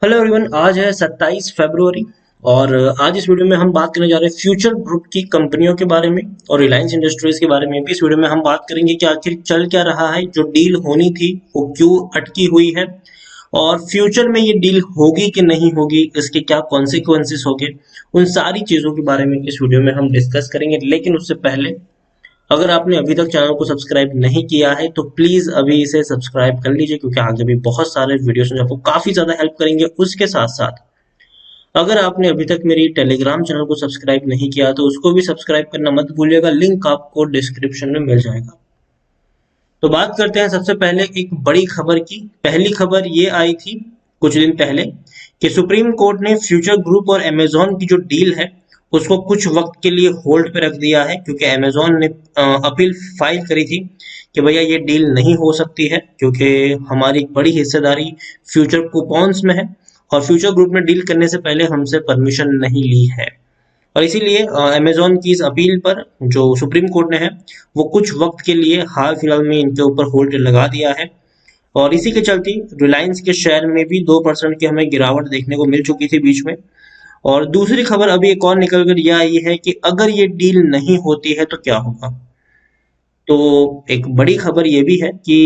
Hello everyone. आज है 27 फरवरी और आज इस वीडियो में हम बात करने जा रहे हैं फ्यूचर ग्रुप की कंपनियों के बारे में और रिलायंस इंडस्ट्रीज के बारे में भी। इस वीडियो में हम बात करेंगे कि आखिर चल क्या रहा है, जो डील होनी थी वो क्यों अटकी हुई है और फ्यूचर में ये डील होगी कि नहीं होगी, इसके क्या कॉन्सिक्वेंसेस होंगे। उन सारी चीजों के बारे में इस वीडियो में हम डिस्कस करेंगे। लेकिन उससे पहले, अगर आपने अभी तक चैनल को सब्सक्राइब नहीं किया है तो प्लीज अभी इसे सब्सक्राइब कर लीजिए, क्योंकि आगे भी बहुत सारे वीडियोस में आपको काफी ज्यादा हेल्प करेंगे। उसके साथ साथ अगर आपने अभी तक मेरी टेलीग्राम चैनल को सब्सक्राइब नहीं किया तो उसको भी सब्सक्राइब करना मत भूलिएगा, लिंक आपको डिस्क्रिप्शन में मिल जाएगा। तो बात करते हैं सबसे पहले एक बड़ी खबर की। पहली खबर ये आई थी कुछ दिन पहले कि सुप्रीम कोर्ट ने फ्यूचर ग्रुप और अमेजोन की जो डील है उसको कुछ वक्त के लिए होल्ड पे रख दिया है, क्योंकि अमेजोन ने अपील फाइल करी थी कि भैया ये डील नहीं हो सकती है, क्योंकि हमारी बड़ी हिस्सेदारी फ्यूचर कूपन्स में है और फ्यूचर ग्रुप ने डील करने से पहले हमसे परमिशन नहीं ली है। और इसीलिए अमेजोन की इस अपील पर जो सुप्रीम कोर्ट ने है वो कुछ वक्त के लिए हाल फिलहाल में इनके ऊपर होल्ड लगा दिया है। और इसी के चलते रिलायंस के शेयर में भी 2% की हमें गिरावट देखने को मिल चुकी थी बीच में। और दूसरी खबर अभी एक और निकल कर यह आई है कि अगर ये डील नहीं होती है तो क्या होगा। तो एक बड़ी खबर ये भी है कि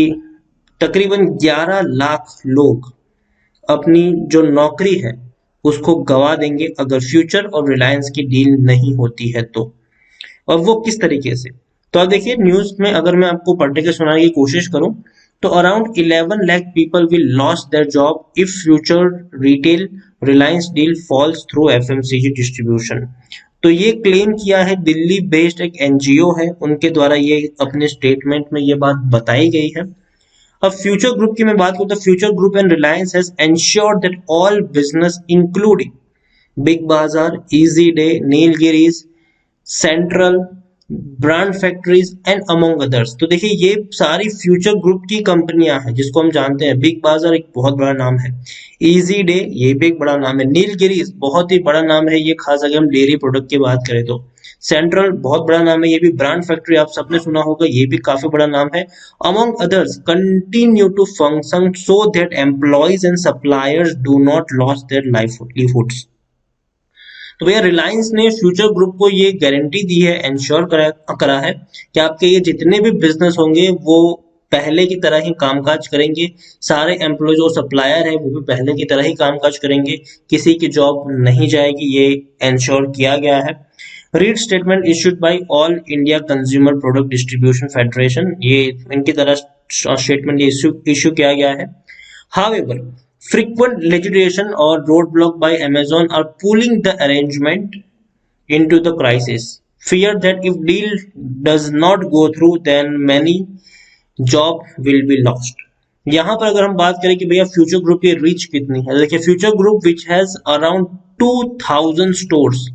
तकरीबन 11 लाख लोग अपनी जो नौकरी है उसको गवा देंगे अगर फ्यूचर और रिलायंस की डील नहीं होती है तो। और वो किस तरीके से, तो आप देखिए न्यूज में अगर मैं आपको पढ़ने के सुनाने की कोशिश करूं तो around 11 lakh people will lose their job if Future Retail Reliance deal falls through FMCG distribution. तो ये क्लेम किया है दिल्ली बेस्ड एक एनजीओ है, उनके द्वारा ये अपने स्टेटमेंट में ये बात बताई गई है। अब फ्यूचर ग्रुप की मैं बात करूं तो Future Group and Reliance has ensured that all business including Big Bazaar, Easyday, Nilgiris, Central, Brand Factory and among others. तो देखिए ये सारी फ्यूचर ग्रुप की कंपनियां हैं जिसको हम जानते हैं। बिग बाजार एक बहुत बड़ा नाम है, इजी डे ये भी एक बड़ा नाम है, नीलगिरीज बहुत ही बड़ा नाम है ये, खास अगर हम डेयरी प्रोडक्ट की बात करें तो। सेंट्रल बहुत बड़ा नाम है ये भी, ब्रांड फैक्ट्री आप सबने सुना होगा ये भी काफी बड़ा नाम है। Among others continue to function so that employees and suppliers do not lose their livelihoods. तो भैया रिलायंस ने फ्यूचर ग्रुप को ये गारंटी दी है, इंश्योर करा है कि आपके ये जितने भी बिजनेस होंगे वो पहले की तरह ही कामकाज करेंगे। सारे एम्प्लॉयज और सप्लायर है वो भी पहले की तरह ही कामकाज करेंगे, किसी की जॉब नहीं जाएगी, ये इंश्योर किया गया है। Read statement issued by all India consumer product distribution federation, ये इनकी तरह स्टेटमेंट इश्यू किया गया है। However, frequent litigation or roadblock by Amazon are pulling the arrangement into the crisis. Fear that if deal does not go through, then many job will be lost. यहाँ पर अगर हम बात करें कि भैया फ्यूचर ग्रुप की रीच कितनी है, देखिए future group which has around 2000 stores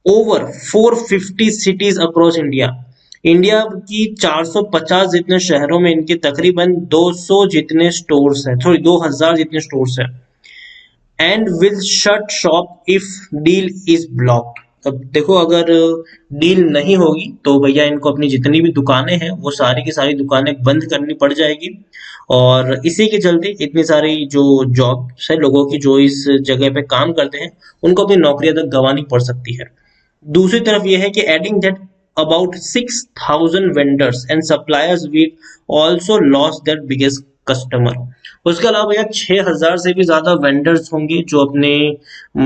over 450 cities across India. India की 450 जितने शहरों में इनके तकरीबन 200 जितने स्टोर्स हैं, सॉरी 2000 जितने स्टोर्स हैं। And will shut shop if deal is blocked. अब देखो अगर डील नहीं होगी तो भैया इनको अपनी जितनी भी दुकानें हैं वो सारी की सारी दुकानें बंद करनी पड़ जाएगी। और इसी के चलते इतनी सारी जो जॉब्स है लोगों की जो इस जगह पे काम करते हैं उनको अपनी नौकरियां तक गंवानी पड़ सकती है। दूसरी तरफ यह है कि adding that about 6,000 vendors and suppliers will also lost their biggest customer। उसके अलावा भैया 6,000 से भी ज्यादा वेंडर्स होंगे जो अपने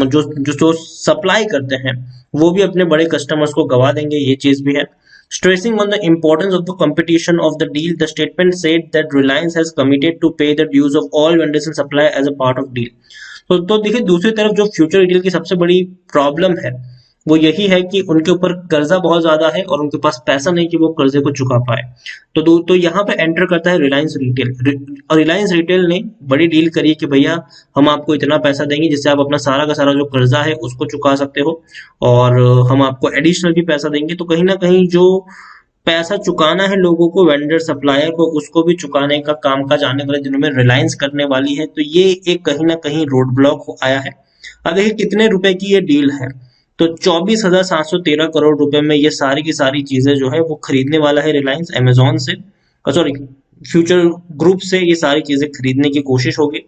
जो सप्लाई करते हैं वो भी अपने बड़े कस्टमर्स को गवा देंगे, ये चीज भी है। Stressing on the importance of the competition of the deal, the statement said that Reliance has committed to pay the dues of all vendors and suppliers as a part of deal। तो देखिए दूसरी तरफ जो future deal की सबसे बड़ी problem है वो यही है कि उनके ऊपर कर्जा बहुत ज्यादा है और उनके पास पैसा नहीं कि वो कर्जे को चुका पाए। तो यहाँ पे एंटर करता है रिलायंस रिटेल। और रिलायंस रिटेल ने बड़ी डील करी है कि भैया हम आपको इतना पैसा देंगे जिससे आप अपना सारा का सारा जो कर्जा है उसको चुका सकते हो, और हम आपको एडिशनल भी पैसा देंगे। तो कहीं ना कहीं जो पैसा चुकाना है लोगों को, वेंडर सप्लायर को, उसको भी चुकाने का कामकाज आने वाले दिनों में रिलायंस करने वाली है। तो ये एक कहीं ना कहीं रोड ब्लॉक आया है। अब देखिए कितने रुपए की ये डील है, तो 24,713 करोड़ रुपए में ये सारी की सारी चीजें जो है वो खरीदने वाला है रिलायंस अमेजोन से, सॉरी फ्यूचर ग्रुप से ये सारी चीजें खरीदने की कोशिश होगी।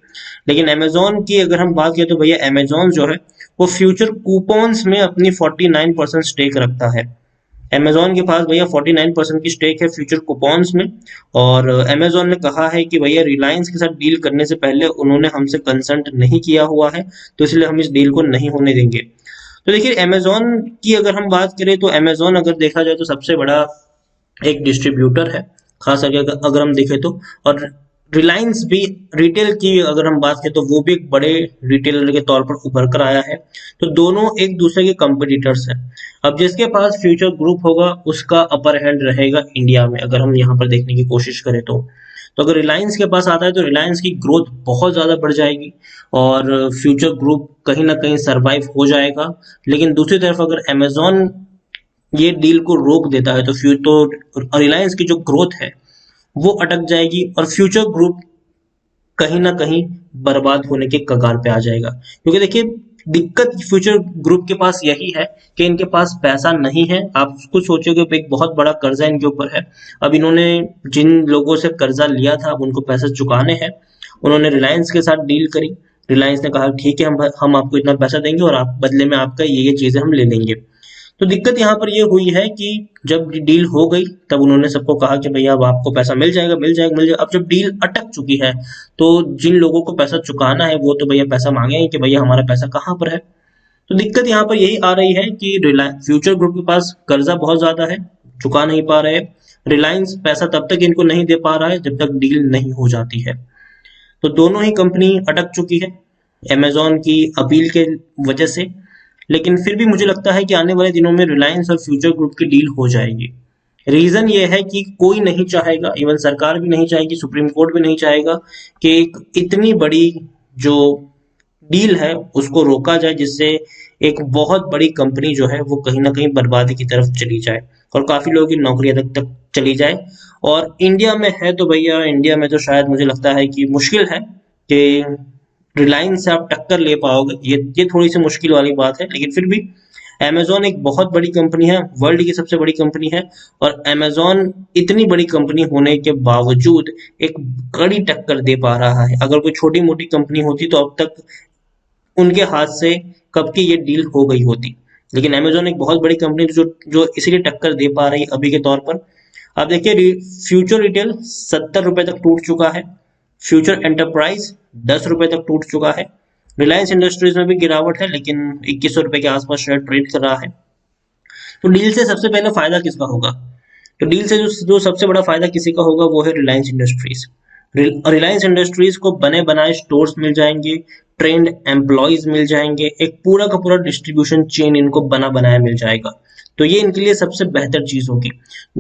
लेकिन अमेजोन की अगर हम बात करें तो भैया अमेजोन जो है वो फ्यूचर कूपन्स में अपनी 49% स्टेक रखता है। अमेजोन के पास भैया 49% की स्टेक है फ्यूचर कूपन्स में। और अमेजोन ने कहा है कि भैया रिलायंस के साथ डील करने से पहले उन्होंने हमसे कंसल्ट नहीं किया हुआ है, तो इसलिए हम इस डील को नहीं होने देंगे। तो देखिए अमेजोन की अगर हम बात करें तो अमेजोन अगर देखा जाए तो सबसे बड़ा एक डिस्ट्रीब्यूटर है, खास करके अगर हम देखें तो। और रिलायंस भी रिटेल की अगर हम बात करें तो वो भी एक बड़े रिटेलर के तौर पर उभर कर आया है। तो दोनों एक दूसरे के कंपिटिटर्स हैं। अब जिसके पास फ्यूचर ग्रुप होगा उसका अपर हैंड रहेगा इंडिया में, अगर हम यहाँ पर देखने की कोशिश करें तो अगर रिलायंस के पास आता है तो रिलायंस की ग्रोथ बहुत ज्यादा बढ़ जाएगी और फ्यूचर ग्रुप कहीं ना कहीं सरवाइव हो जाएगा। लेकिन दूसरी तरफ अगर अमेजोन ये डील को रोक देता है तो रिलायंस की जो ग्रोथ है वो अटक जाएगी और फ्यूचर ग्रुप कहीं ना कहीं बर्बाद होने के कगार पे आ जाएगा। क्योंकि देखिए दिक्कत फ्यूचर ग्रुप के पास यही है कि इनके पास पैसा नहीं है। आप खुद सोचोगे एक बहुत बड़ा कर्जा इनके ऊपर है। अब इन्होंने जिन लोगों से कर्जा लिया था अब उनको पैसा चुकाने हैं। उन्होंने रिलायंस के साथ डील करी। रिलायंस ने कहा ठीक है हम आपको इतना पैसा देंगे और आप बदले में आपका ये चीजें हम ले लेंगे। तो दिक्कत यहाँ पर ये हुई है कि जब डील हो गई तब उन्होंने सबको कहा कि भैया अब आपको पैसा मिल जाएगा मिल जाएगा मिल जाएगा। अब जब डील अटक चुकी है तो जिन लोगों को पैसा चुकाना है वो तो भैया पैसा मांगे कि भैया हमारा पैसा कहाँ पर है। तो दिक्कत यहाँ पर यही आ रही है कि फ्यूचर ग्रुप के पास कर्जा बहुत ज्यादा है, चुका नहीं पा रहे। रिलायंस पैसा तब तक इनको नहीं दे पा रहा है जब तक डील नहीं हो जाती है। तो दोनों ही कंपनी अटक चुकी है अमेजोन की अपील के वजह से। लेकिन फिर भी मुझे लगता है कि आने वाले दिनों में रिलायंस और फ्यूचर ग्रुप की डील हो जाएगी। रीजन ये है कि कोई नहीं चाहेगा, इवन सरकार भी नहीं चाहेगी, सुप्रीम कोर्ट भी नहीं चाहेगा कि एक इतनी बड़ी जो डील है उसको रोका जाए जिससे एक बहुत बड़ी कंपनी जो है वो कहीं ना कहीं बर्बादी की तरफ चली जाए और काफी लोगों की नौकरियां तक चली जाए। और इंडिया में है तो भैया इंडिया में तो शायद मुझे लगता है कि मुश्किल है कि रिलायंस से आप टक्कर ले पाओगे। ये थोड़ी सी मुश्किल वाली बात है। लेकिन फिर भी अमेजोन एक बहुत बड़ी कंपनी है, वर्ल्ड की सबसे बड़ी कंपनी है। और अमेजोन इतनी बड़ी कंपनी होने के बावजूद एक कड़ी टक्कर दे पा रहा है। अगर कोई छोटी मोटी कंपनी होती तो अब तक उनके हाथ से कब की ये डील हो गई होती। लेकिन अमेजोन एक बहुत बड़ी कंपनी जो जो इसीलिए टक्कर दे पा रही है अभी के तौर पर। आप देखिए फ्यूचर रिटेल 70 रुपए तक टूट चुका है, फ्यूचर एंटरप्राइज 10 रुपए तक टूट चुका है। रिलायंस इंडस्ट्रीज में भी गिरावट है लेकिन 2100 रुपए के आसपास शेयर ट्रेड कर रहा है। तो डील से सबसे पहले फायदा किसका होगा? तो डील से जो सबसे बड़ा फायदा किसी का होगा वो है रिलायंस इंडस्ट्रीज। रिलायंस इंडस्ट्रीज को बने बनाए स्टोर्स मिल जाएंगे, ट्रेंड एम्प्लॉयज मिल जाएंगे, एक पूरा का पूरा डिस्ट्रीब्यूशन चेन इनको बना बनाया मिल जाएगा। तो ये इनके लिए सबसे बेहतर चीज होगी।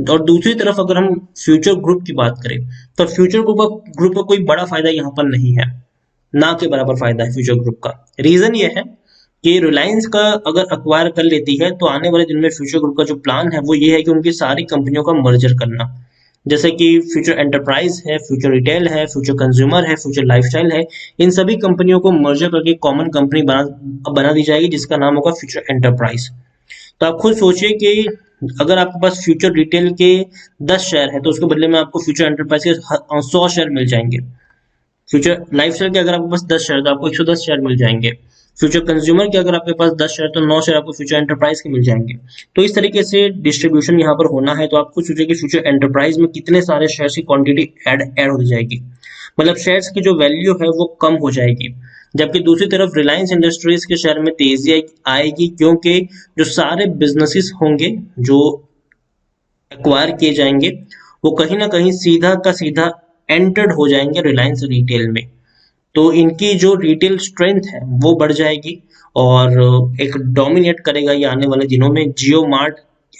और दूसरी तरफ अगर हम फ्यूचर ग्रुप की बात करें तो फ्यूचर ग्रुप का कोई बड़ा फायदा यहाँ पर नहीं है, ना के बराबर फायदा है फ्यूचर ग्रुप का। रीजन ये है कि रिलायंस का अगर अक्वायर कर लेती है तो आने वाले दिन में फ्यूचर ग्रुप का जो प्लान है वो ये है कि उनकी सारी कंपनियों का मर्जर करना। जैसे कि फ्यूचर एंटरप्राइज है, फ्यूचर रिटेल है, फ्यूचर कंज्यूमर है, फ्यूचर लाइफस्टाइल है, इन सभी कंपनियों को मर्जर करके कॉमन कंपनी बना दी जाएगी जिसका नाम होगा फ्यूचर एंटरप्राइज। तो आप खुद सोचिए कि अगर आपके पास फ्यूचर रिटेल के 10 शेयर है तो उसके बदले में आपको फ्यूचर एंटरप्राइज के 100 शेयर मिल जाएंगे। फ्यूचर लाइफस्टाइल के अगर आपके पास 10 शेयर तो आपको 110 शेयर मिल जाएंगे। फ्यूचर कंज्यूमर के अगर आपके पास 10 शेयर तो 9 शेयर आपको फ्यूचर एंटरप्राइज के मिल जाएंगे। तो इस तरीके से डिस्ट्रीब्यूशन यहाँ पर होना है। तो आप खुद सोचिए कि फ्यूचर एंटरप्राइज में कितने सारे शेयर की क्वांटिटी ऐड हो जाएगी, मतलब शेयर्स की जो वैल्यू है वो कम हो जाएगी। जबकि दूसरी तरफ रिलायंस इंडस्ट्रीज के शेयर में तेजी आएगी क्योंकि जो सारे बिजनेसेस होंगे जो एक्वायर किए जाएंगे वो कहीं ना कहीं सीधा का सीधा एंटर्ड हो जाएंगे रिलायंस रिटेल में। तो इनकी जो रिटेल स्ट्रेंथ है वो बढ़ जाएगी और एक डोमिनेट करेगा ये आने वाले दिनों में। JioMart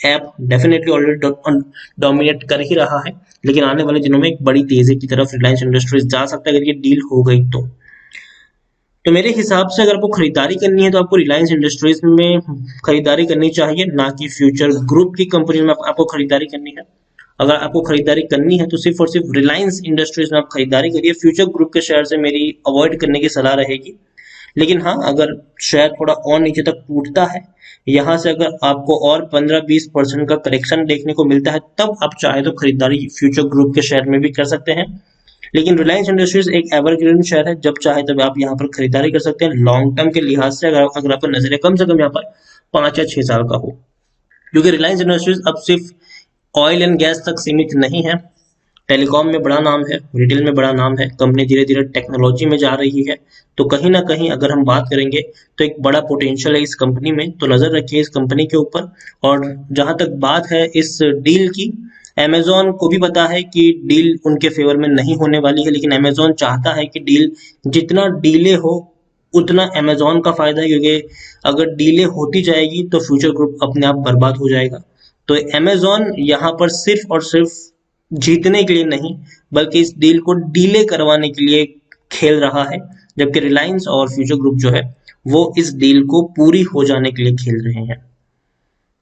app definitely already dominate कर ही रहा है, लेकिन आने वाले दिनों में एक बड़ी तेजी की तरफ रिलायंस इंडस्ट्रीज जा सकता है अगर ये डील हो गई तो मेरे हिसाब से अगर आपको खरीदारी करनी है तो आपको रिलायंस इंडस्ट्रीज में खरीदारी करनी चाहिए, ना कि फ्यूचर ग्रुप की कंपनी में आपको खरीदारी करनी है। अगर आपको खरीदारी करनी है तो सिर्फ और सिर्फ रिलायंस इंडस्ट्रीज में आप खरीदारी करिए। फ्यूचर ग्रुप के शेयर से मेरी अवॉइड करने की सलाह रहेगी। लेकिन हाँ, अगर शेयर थोड़ा और नीचे तक टूटता है, यहाँ से अगर आपको और 15-20% का करेक्शन देखने को मिलता है, तब आप चाहे तो खरीदारी फ्यूचर ग्रुप के शेयर में भी कर सकते हैं। लेकिन रिलायंस इंडस्ट्रीज एक एवरग्रीन शेयर है, जब चाहे तब आप यहाँ पर खरीदारी कर सकते हैं लॉन्ग टर्म के लिहाज से, अगर आपका नजरिया कम से कम यहाँ पर 5 या 6 साल का हो। क्योंकि रिलायंस इंडस्ट्रीज अब सिर्फ ऑयल एंड गैस तक सीमित नहीं है, टेलीकॉम में बड़ा नाम है, रिटेल में बड़ा नाम है, कंपनी धीरे धीरे टेक्नोलॉजी में जा रही है। तो कहीं ना कहीं अगर हम बात करेंगे तो एक बड़ा पोटेंशियल है इस कंपनी में, तो नजर रखिए इस कंपनी के ऊपर। और जहां तक बात है इस डील की, अमेजोन को भी पता है कि डील उनके फेवर में नहीं होने वाली है, लेकिन अमेजोन चाहता है कि डील जितना डीले हो उतना अमेजोन का फायदा है, क्योंकि अगर डीले होती जाएगी तो फ्यूचर ग्रुप अपने आप बर्बाद हो जाएगा। तो अमेजोन यहाँ पर सिर्फ और सिर्फ जीतने के लिए नहीं, बल्कि इस डील को डीले करवाने के लिए खेल रहा है, जबकि रिलायंस और फ्यूचर ग्रुप जो है वो इस डील को पूरी हो जाने के लिए खेल रहे हैं।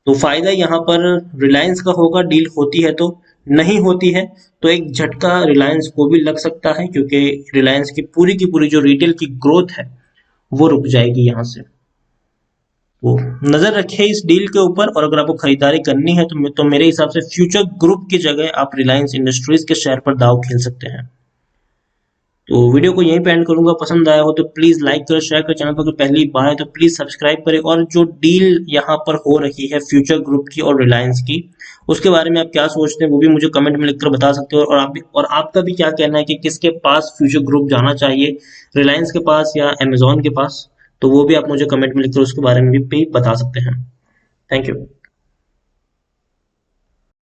तो फायदा यहाँ पर रिलायंस का होगा, डील होती है तो, नहीं होती है तो एक झटका रिलायंस को भी लग सकता है, क्योंकि रिलायंस की पूरी जो रिटेल की ग्रोथ है वो रुक जाएगी यहाँ से। तो नजर रखिए इस डील के ऊपर, और अगर आपको खरीदारी करनी है तो मेरे हिसाब से फ्यूचर ग्रुप की जगह आप रिलायंस इंडस्ट्रीज के शेयर पर दाव खेल सकते हैं। तो वीडियो को यहीं पे एंड करूंगा। पसंद आया हो तो प्लीज लाइक करें, शेयर करें, चैनल पर अगर पहली बार है तो प्लीज सब्सक्राइब करें। और जो डील यहाँ पर हो रही है फ्यूचर ग्रुप की और रिलायंस की, उसके बारे में आप क्या सोचते हैं वो भी मुझे कमेंट में लिखकर बता सकते हो। और आपका भी क्या कहना है कि किसके पास फ्यूचर ग्रुप जाना चाहिए, रिलायंस के पास या अमेजोन के पास, तो वो भी आप मुझे कमेंट में लिखकर उसके बारे में भी बता सकते हैं। Thank you.